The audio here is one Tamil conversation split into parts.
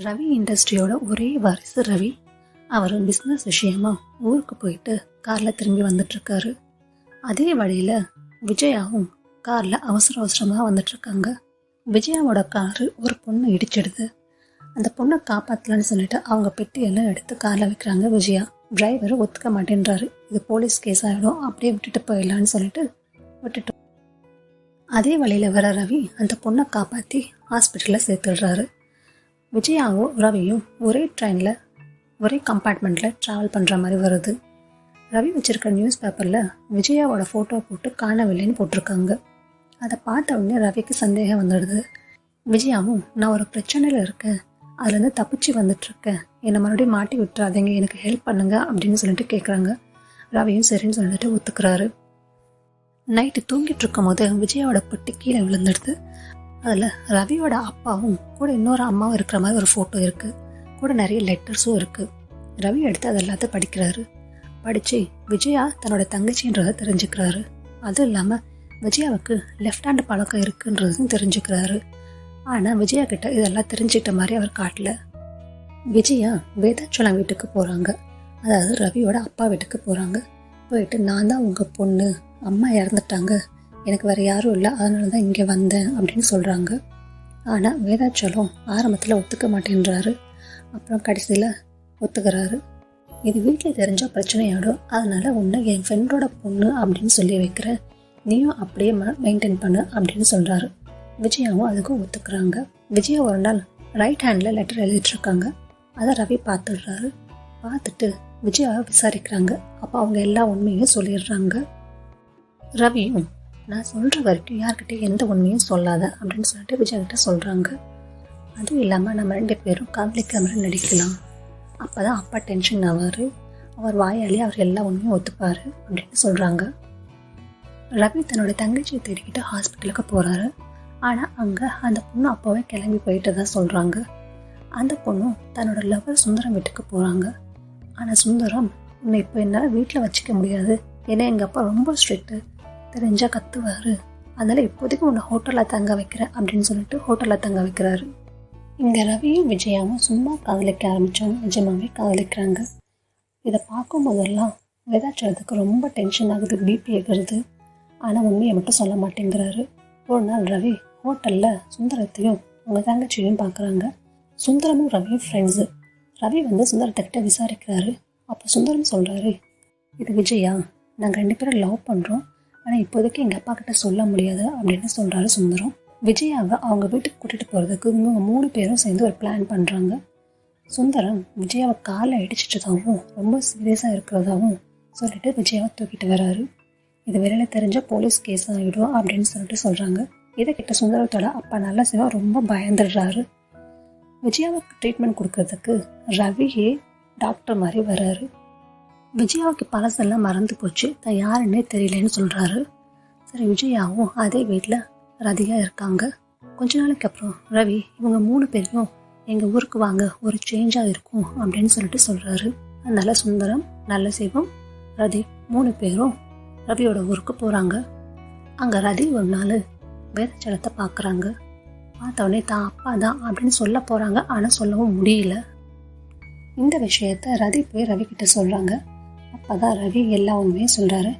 ரவி இண்டஸ்ட்ரியோட ஒரே வாரிசு ரவி. அவர் பிஸ்னஸ் விஷயமா ஊருக்கு போயிட்டு காரில் திரும்பி வந்துட்டுருக்காரு. அதே வழியில் விஜயாவும் காரில் அவசர அவசரமாக வந்துட்டுருக்காங்க. விஜயாவோட காரு ஒரு பொண்ணு இடிச்சிடுது. அந்த பொண்ணை காப்பாற்றலான்னு சொல்லிட்டு அவங்க பெட்டியெல்லாம் எடுத்து காரில் வைக்கிறாங்க விஜயா. டிரைவர் ஒத்துக்க மாட்டேன்றாரு. இது போலீஸ் கேஸ் ஆகிடும், அப்படியே விட்டுட்டு போயிடலான்னு சொல்லிட்டு விட்டுட்டு அதே வழியில் வர ரவி அந்த பொண்ணை காப்பாற்றி ஹாஸ்பிட்டலில் சேர்த்துடுறாரு. விஜயாவும் ரவியும் ஒரே ட்ரெயினில் ஒரே கம்பார்ட்மெண்ட்டில் ட்ராவல் பண்ணுற மாதிரி வருது. ரவி வச்சுருக்க நியூஸ் பேப்பரில் விஜயாவோட ஃபோட்டோ போட்டு காணவில்லைன்னு போட்டிருக்காங்க. அதை பார்த்த உடனே ரவிக்கு சந்தேகம் வந்துடுது. விஜயாவும் நான் ஒரு பிரச்சனையில் இருக்கேன், அதுலேருந்து தப்பிச்சு வந்துட்டுருக்கேன், என்னை மறுபடியும் மாட்டி விட்டுறாதீங்க, எனக்கு ஹெல்ப் பண்ணுங்க அப்படின்னு சொல்லிட்டு கேட்குறாங்க. ரவியும் சரின்னு சொல்லிட்டு ஒத்துக்கிறாரு. நைட்டு தூங்கிட்டு இருக்கும் போது விஜயாவோட பெட்டி கீழே விழுந்துடுது. அதில் ரவியோட அப்பாவும் கூட இன்னொரு அம்மாவும் இருக்கிற மாதிரி ஒரு ஃபோட்டோ இருக்குது. கூட நிறைய லெட்டர்ஸும் இருக்குது. ரவி எடுத்து அது எல்லாத்தையும் படிக்கிறாரு. படித்து விஜயா தன்னோட தங்கச்சின்றதை தெரிஞ்சுக்கிறாரு. அதுவும் இல்லாமல் விஜயாவுக்கு லெஃப்ட் ஹேண்ட் பழக்கம் இருக்குன்றதும் தெரிஞ்சுக்கிறாரு. ஆனால் விஜயா கிட்ட இதெல்லாம் தெரிஞ்சுக்கிட்ட மாதிரி அவர் காட்டல. விஜயா வேதாச்சலம் வீட்டுக்கு போகிறாங்க. அதாவது ரவியோட அப்பா வீட்டுக்கு போகிறாங்க. போயிட்டு நான் தான் உங்கள் பொண்ணு, அம்மா இறந்துட்டாங்க, எனக்கு வேறு யாரும் இல்லை, அதனால தான் இங்கே வந்தேன் அப்படின்னு சொல்கிறாங்க. ஆனால் வேதாச்சலம் ஆரம்பத்தில் ஒத்துக்க மாட்டேன்றாரு. அப்புறம் கடைசியில் ஒத்துக்கிறாரு. இது வீட்டில் தெரிஞ்சால் பிரச்சனையாடும், அதனால் உன்னை என் ஃப்ரெண்டோட பொண்ணு அப்படின்னு சொல்லி வைக்கிறேன், நீயும் அப்படியே மெயின்டைன் பண்ணு அப்படின்னு சொல்கிறாரு. விஜயாவும் அதுக்கும் ஒத்துக்கிறாங்க. விஜயா ஒரு நாள் ரைட் ஹேண்டில் லெட்டர் எழுதிட்டுருக்காங்க. அதை ரவி பார்த்துடுறாரு. பார்த்துட்டு விஜயாவை விசாரிக்கிறாங்க. அப்போ அவங்க எல்லா உண்மையும் சொல்லிடுறாங்க. ரவியும் நான் சொல்கிற வரைக்கும் யார்கிட்டையும் எந்த உண்மையும் சொல்லாத அப்படின்னு சொல்லிட்டு விஜய்கிட்ட சொல்கிறாங்க. அதுவும் இல்லாமல் நம்ம 2 பேரும் காதலிக்கிற மாதிரி நடிக்கலாம், அப்போ தான் அப்பா டென்ஷன் ஆவார், அவர் வாயாலே அவர் எல்லா உண்மையும் ஒத்துப்பார் அப்படின்னு சொல்கிறாங்க. ரவி தன்னோட தங்கச்சியை தேடிக்கிட்டு ஹாஸ்பிட்டலுக்கு போகிறாரு. ஆனால் அங்கே அந்த பொண்ணு அப்போவே கிளம்பி போயிட்டு தான் சொல்கிறாங்க. அந்த பொண்ணும் தன்னோட லவர் சுந்தரம் வீட்டுக்கு போகிறாங்க. ஆனால் சுந்தரம் உன்னை இப்போ என்னால் வீட்டில் வச்சுக்க முடியாது, ஏன்னா எங்கள் அப்பா ரொம்ப ஸ்ட்ரிக்ட்டு, தெரிஞ்சால் கத்துவார், அதனால் இப்போதைக்கு உன்னை ஹோட்டலில் தங்க வைக்கிறேன் அப்படின்னு சொல்லிட்டு ஹோட்டலில் தங்க வைக்கிறாரு. இங்கே ரவியும் விஜயாவும் சும்மா காதலிக்க ஆரம்பித்தவங்க நிஜமாகவே காதலிக்கிறாங்க. இதை பார்க்கும்போதெல்லாம் வேதாச்சலத்துக்கு ரொம்ப டென்ஷன் ஆகுது, பிபி ஏறுது. ஆனால் உண்மையை மட்டும் சொல்ல மாட்டேங்கிறாரு. ஒரு நாள் ரவி ஹோட்டலில் சுந்தரத்தையும் அவங்க தங்கச்சியும் பார்க்குறாங்க. சுந்தரமும் ரவியும் ஃப்ரெண்ட்ஸு. ரவி சுந்தரத்துக்கிட்ட விசாரிக்கிறாரு. அப்போ சுந்தரம் சொல்கிறாரு, இது விஜயா, நாங்கள் 2 பேரும் லவ் பண்ணுறோம், ஆனால் இப்போதைக்கு எங்கள் அப்பா கிட்ட சொல்ல முடியாது அப்படின்னு சொல்கிறாரு சுந்தரம். விஜயாவை அவங்க வீட்டுக்கு கூட்டிகிட்டு போகிறதுக்கு இவங்க 3 பேரும் சேர்ந்து ஒரு பிளான் பண்ணுறாங்க. சுந்தரம் விஜயாவை காலை இடிச்சிட்டதாகவும் ரொம்ப சீரியஸாக இருக்கிறதாகவும் சொல்லிட்டு விஜயாவை தூக்கிட்டு வராரு. இது வெளியில் தெரிஞ்ச போலீஸ் கேஸ் ஆகிடும் அப்படின்னு சொல்லிட்டு சொல்கிறாங்க. இதை கிட்ட சுந்தரத்தோட அப்பா நல்ல சிவா ரொம்ப பயந்துடுறாரு. விஜயாவுக்கு ட்ரீட்மெண்ட் கொடுக்கறதுக்கு ரவியே டாக்டர் மாதிரி வர்றாரு. விஜயாவுக்கு பழசெல்லாம் மறந்து போச்சு, தான் யாருன்னே தெரியலன்னு சொல்கிறாரு. சரி, விஜயாவும் அதே வீட்டில் ரதியாக இருக்காங்க. கொஞ்ச நாளைக்கு அப்புறம் ரவி இவங்க 3 பேரையும் எங்கள் ஊருக்கு வாங்க, ஒரு சேஞ்சாக இருக்கும் அப்படின்னு சொல்லிட்டு சொல்கிறாரு. அதனால சுந்தரம், நல்ல சிவம், ரதி 3 பேரும் ரவியோட ஊருக்கு போகிறாங்க. அங்கே ரதி ஒரு நாள் வேதாச்சலத்தை பார்க்குறாங்க. பார்த்தவொடனே தான் அப்பா தான் அப்படின்னு சொல்ல போகிறாங்க. ஆனால் சொல்லவும் முடியல. இந்த விஷயத்த ரதி போய் ரவி கிட்ட சொல்கிறாங்க. அப்போ தான் ரவி எல்லா உண்மையும் சொல்கிறாரு.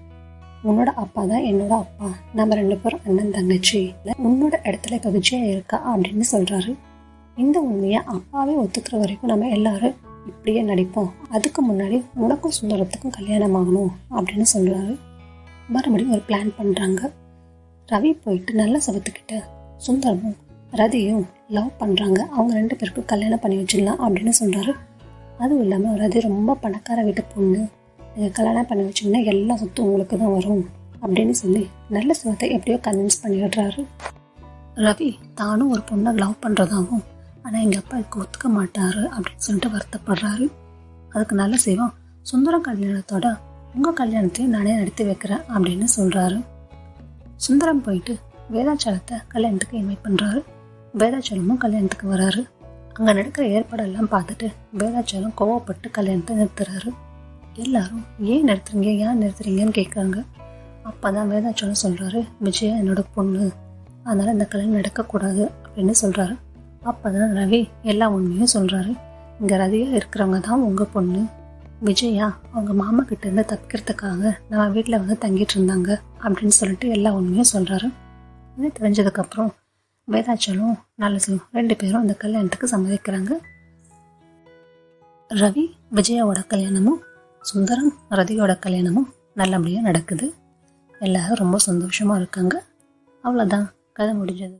உன்னோட அப்பா தான் என்னோட அப்பா, நம்ம 2 பேரும் அண்ணன் தங்கச்சி, உன்னோட இடத்துல இப்போ விஜயா இருக்கா அப்படின்னு சொல்கிறாரு. இந்த உண்மையை அப்பாவே ஒத்துக்கிற வரைக்கும் நம்ம எல்லாரும் இப்படியே நடிப்போம், அதுக்கு முன்னாடி உனக்கும் சுந்தரத்துக்கும் கல்யாணம் ஆகணும் அப்படின்னு சொல்கிறாரு. மறுபடியும் ஒரு பிளான் பண்ணுறாங்க. ரவி போயிட்டு நல்ல சபத்துக்கிட்ட சுந்தரமும் ரதியும் லவ் பண்ணுறாங்க, அவங்க 2 பேருக்கும் கல்யாணம் பண்ணி வச்சிடலாம் அப்படின்னு சொல்கிறாரு. அதுவும் இல்லாமல் ரதி ரொம்ப பணக்கார வீட்டு பொண்ணு, நீங்கள் கல்யாணம் பண்ணி வச்சிங்கன்னா எல்லா சொத்தும் உங்களுக்கு தான் வரும் அப்படின்னு சொல்லி நல்ல சிவத்தை எப்படியோ கன்வின்ஸ் பண்ணிடுறாரு. ரவி தானும் ஒரு பொண்ணை லவ் பண்ணுறதாகவும், ஆனால் எங்கள் அப்பா இதுக்கு ஒத்துக்க மாட்டார் அப்படின்னு சொல்லிட்டு வருத்தப்படுறாரு. அதுக்கு நல்ல சிவம் சுந்தரம் கல்யாணத்தோட உங்கள் கல்யாணத்தையும் நானே நடத்தி வைக்கிறேன் அப்படின்னு சொல்கிறாரு. சுந்தரம் போயிட்டு வேதாச்சலத்தை கல்யாணத்துக்கு இன்வைட் பண்ணுறாரு. வேதாச்சலமும் கல்யாணத்துக்கு வராரு. அங்கே நடக்கிற ஏற்பாடெல்லாம் பார்த்துட்டு வேதாச்சலம் கோவப்பட்டு கல்யாணத்தை நிறுத்துறாரு. எல்லாரும் ஏன் நிறுத்துறீங்கன்னு கேட்குறாங்க. அப்போ தான் வேதாச்சலம் சொல்கிறாரு, விஜயா என்னோட பொண்ணு, அதனால் இந்த கல்யாணம் நடக்கக்கூடாது அப்படின்னு சொல்கிறாரு. அப்பதான் ரவி எல்லா உண்மையும் சொல்றாரு. இங்க ரதியா இருக்கிறவங்க தான் உங்க பொண்ணு விஜயா, அவங்க மாமா கிட்ட இருந்து தப்பிக்கிறதுக்காக நம்ம வீட்டுல வந்து தங்கிட்டு இருந்தாங்க அப்படின்னு சொல்லிட்டு எல்லா உண்மையும் சொல்றாரு. இது தெரிஞ்சதுக்கு அப்புறம் வேதாச்சலும் நல்லதும் 2 பேரும் இந்த கல்யாணத்துக்கு சம்மதிக்கிறாங்க. ரவி விஜயாவோட கல்யாணமும் சுந்தரம் ரதியோட கல்யாணமும் நல்லபடியா நடக்குது. எல்லாரும் ரொம்ப சந்தோஷமா இருக்காங்க. அவ்வளோதான், கதை முடிஞ்சது.